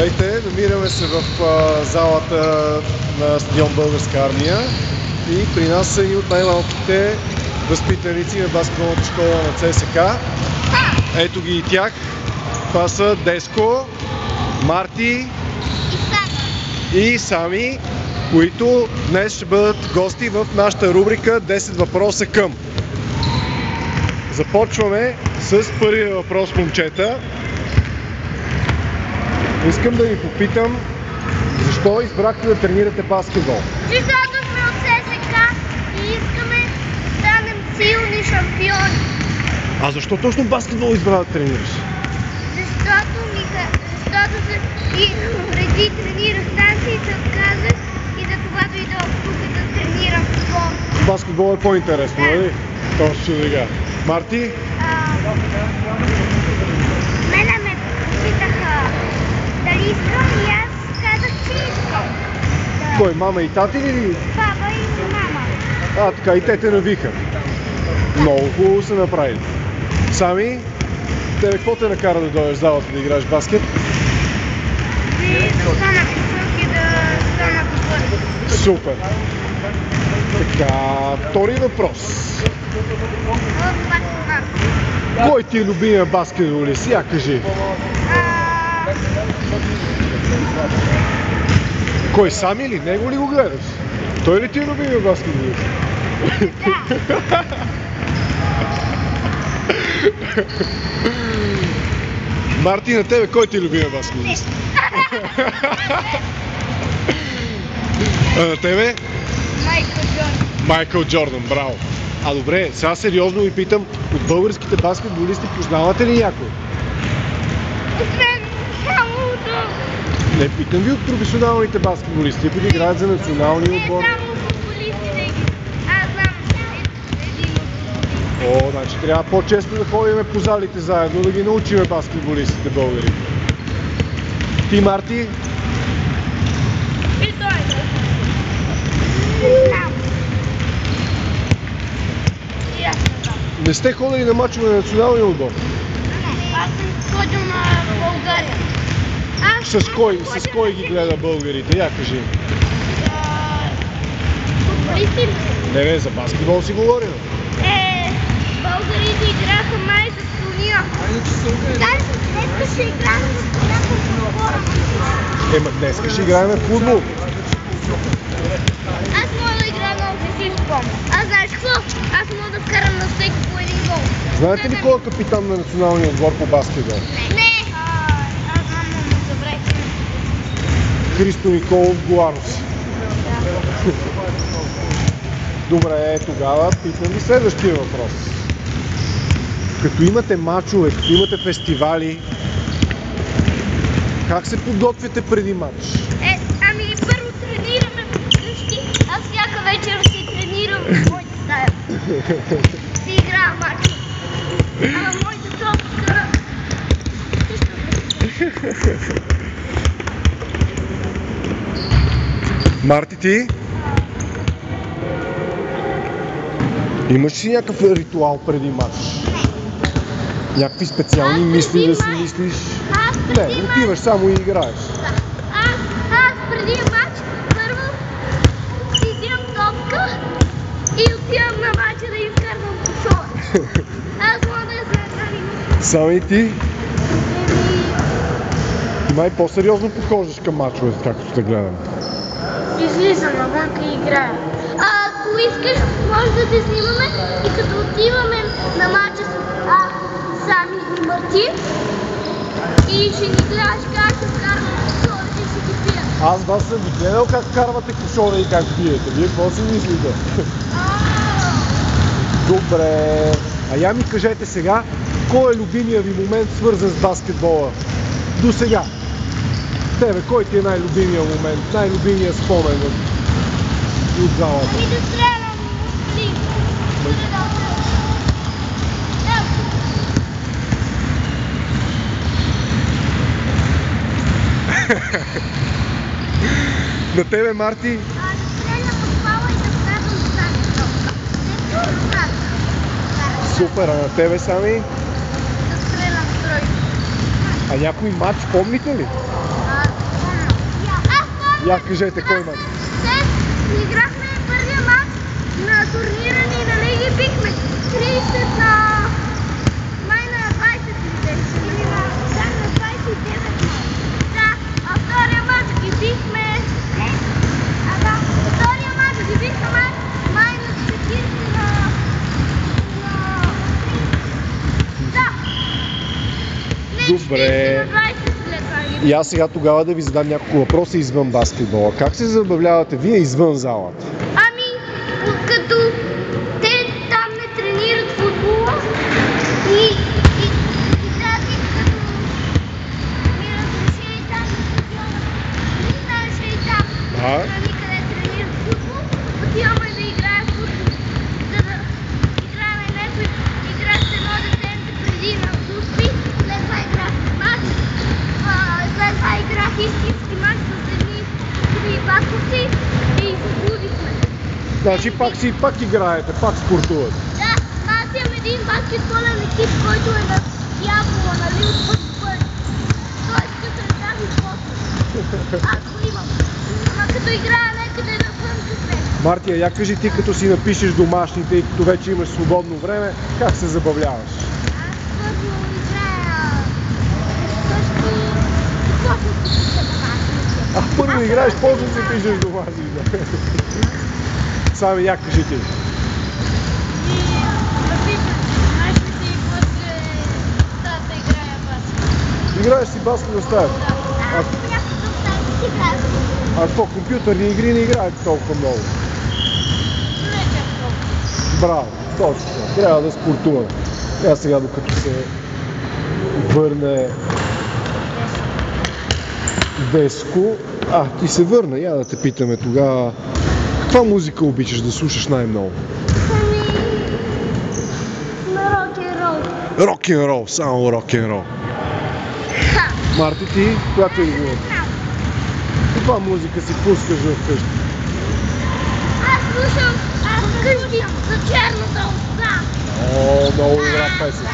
Здравейте, намираме се в залата на стадион Българска армия и при нас са и от най-малките възпитаници на баскетболната школа на ЦСК. Ето ги и тях. Това са Деско, Марти и Сами, които днес ще бъдат гости в нашата рубрика 10 въпроса към. Започваме с първия въпрос, момчета. Искам да ви попитам, защо избрахте да тренирате баскетбол? Защото сме от ЦСК и искаме да станем силни шампиони. А защо точно баскетбол избра да тренираш? Защото и преди тренирах танци и се отказах и за това дойдох тук да тренирам спорт. Баскетбол е по-интересно, нали? Точно сега. Марти? Мене ме питаха дали искам и аз казах, че искам. Кой, мама и тати или? Папа и мама. Така и те те навиха. Много хубаво са направили. Сами, тебе какво те накара да дойдеш в залата да играеш баскет? Да стана висок и да стана добър. Супер! Така, втори въпрос. Кой ти е любимия баскетболист? Я кажи. Кой, Сами ли? Него ли го гледаш? Той ли ти е любимия баскетболист? Да. Марти, на тебе кой ти е любимия баскетболист? А на тебе? Майкъл Джордан. Майкъл Джордан, браво! Добре, сега сериозно ви питам, от българските баскетболисти познавате ли някой? Освен само да... Не, питам ви от професионалните баскетболисти, които играят за националния отбор. Не само футболистите. Аз знам един от футболистите. Значи трябва по-често да ходим по залите заедно, да ги научиме баскетболистите българи. Ти, Марти? И той е. Не знам. И аз не знам. Не сте ходили на мачове на националния отбор? Аз съм ходил на България. С кой ги гледа българите? Я кажи. Футболисти? Не, за баскетбол си говорим. Българите играха май за турнира. Днес ще играем с няколко отбора. Днеска ще играем в футбол. Аз мога да играя много, не си спомня. Знаеш какво? Аз мога да вкарам на всеки по един гол. Знаете ли кой е капитан на националния отбор по баскетбол? Не! Аз знам много добре. Христо Николов Голарос. Добре, тогава питам ви следващия въпрос. Като имате мачове, като имате фестивали, как се подготвяте преди матч? Първо тренираме вкъщи, аз всяка вечер си тренирам в моята стая. Си играя матч. Моята топка Марти, ти? Имаш ли някакъв ритуал преди матч? Някакви специални мисли да си мислиш? Не, отиваш само и играеш. Аз преди матч първо си взимам топка и отивам на матча да изкарвам кошова. Аз мога да я се Сами ти? Ти май по-сериозно подхождаш към мачовете, както те гледам. Излизам навънка и играя. Ако искаш, може да те снимаме и като отиваме на матча с Сами и Мартин и ще ни гледаш как се вкарват кошовете и ще ги пия. Аз вас съм ви гледал как карвате кошове и как пиете. Вие какво си мислите? Добре. Я ми кажете сега, кой е любимия ви момент свързан с баскетбола? До сега. Тебе, кой ти е най-любимия момент, най-любимия спомен от залата? Да стрелям Мартин. На тебе, Марти? Да стрелям от пала и да вкарвам тази топка. Супер, а на тебе, Сами? Да стрелям с тройка. Някой матч помните ли? Я кажете кой мач? След играхме първия мач на турнира ни на Лиги, бихме 30 на май на 20 или на 29. Да, а втория мач ги бихме май на 40 Добре. И аз сега тогава да ви задам няколко въпроса извън баскетбола. Как се забавлявате вие извън залата? Ами, като те там не тренират футбола и тази като ми разрешили там не знаеше и там страни, къде тренират футбол, отиваме да играем футбол, за да играем някой игра с едно детенце преди на отсутствие, след това играх мач, след това играх истински мач с едни басковци и се будихме. Значи пак играете, пак спортувате. Да, аз имам един баскетболен екип, който е на дявола, нали, от път в път. Той иска да тази спорт. Аз го имам. Ама като играя някъде на слънце. Мартия, я кажи ти, като си напишеш домашните и като вече имаш свободно време, как се забавляваш? Аз първо играя също после си пиша домашните. Първо играеш, после си пишеш домашните. Сами, я кажи ти. Играеш си баскет в стаята? А какво, компютърни игри не играете толкова много? Браво, точно. Трябва да спортуваме. Сега докато се върне Веско. Ти се върна. Я да те питаме тогава. Каква музика обичаш да слушаш най-много? На рок-н-рол. Рок-н-рол, само рок-н-рол. Марти, ти, която е любима? Каква музика си пускаш вкъщи? Аз слушам вкъщи за черната овца. Много добра песен.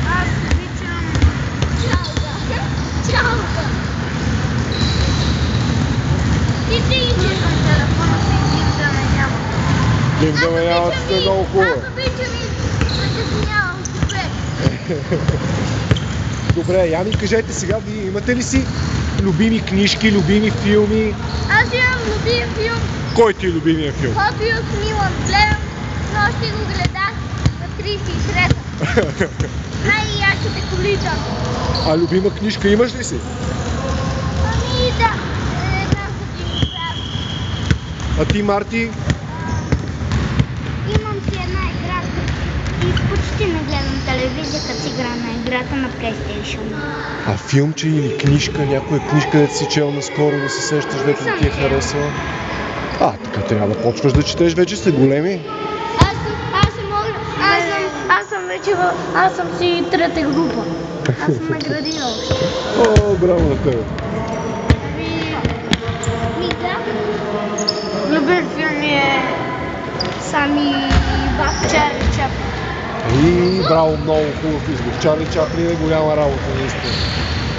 Аз обичам чалга. И ти изчизвам телефона си и дим да ме няма. Дим да ме няма, сте много хубаво. Аз обичам и закъснявам добре. Добре, я ми кажете сега, вие имате ли си любими книжки, любими филми? Аз имам любим филм. Кой ти е любимия филм? Hot Wheels Милан. Гледам, нощи го гледах на 33-та. Най-ящите коли там. А любима книжка имаш ли си? Ами да, една за динозаври. А ти, Марти? Имам си една игра и почти не гледам телевизия, като си игра на играта на PlayStation. А филмче или книжка, някоя книжка, дето си чел наскоро да се сещаш, дето ти е харесала? Така трябва да почваш да четеш, вече сте големи. Аз съм си трета група. Аз съм на градина още. Браво на тебе. Любим филм е Сами Бак Чарли Чаплин. Браво, много хубав избор. Чарли Чаплин е голяма работа, наистина.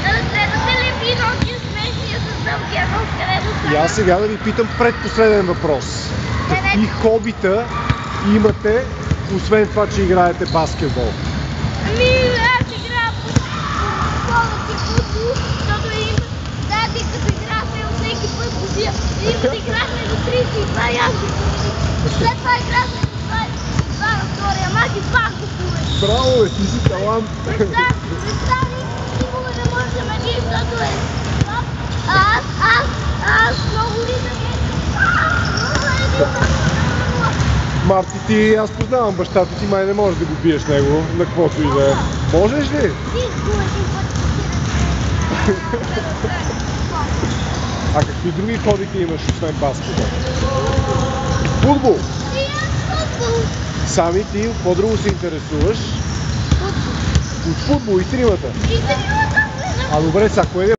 Гледате ли Пинокио смешния с дългия нос, където И аз сега да ви питам предпоследен въпрос. Какви хобита имате, освен това, че играете баскетбол? Ами, аз играя по школата си футбол, защото дати като играхме всеки път побия. Един път играхме до 32 и аз го победих. След това играхме до 22 на втория мач и пак го победих. Браво, ти си талант! Представи, никога не може да ме бие, защото е слаб. Аз много ритъм е. Марти, ти, аз познавам бащата ти, май не можеш да го биеш него, на каквото и да е. Можеш ли? А какви други хобити имаш, освен баскетбол? Футбол! Сами ти, какво друго се интересуваш? От футбол и тримата. И тримата. Добре, сега, кое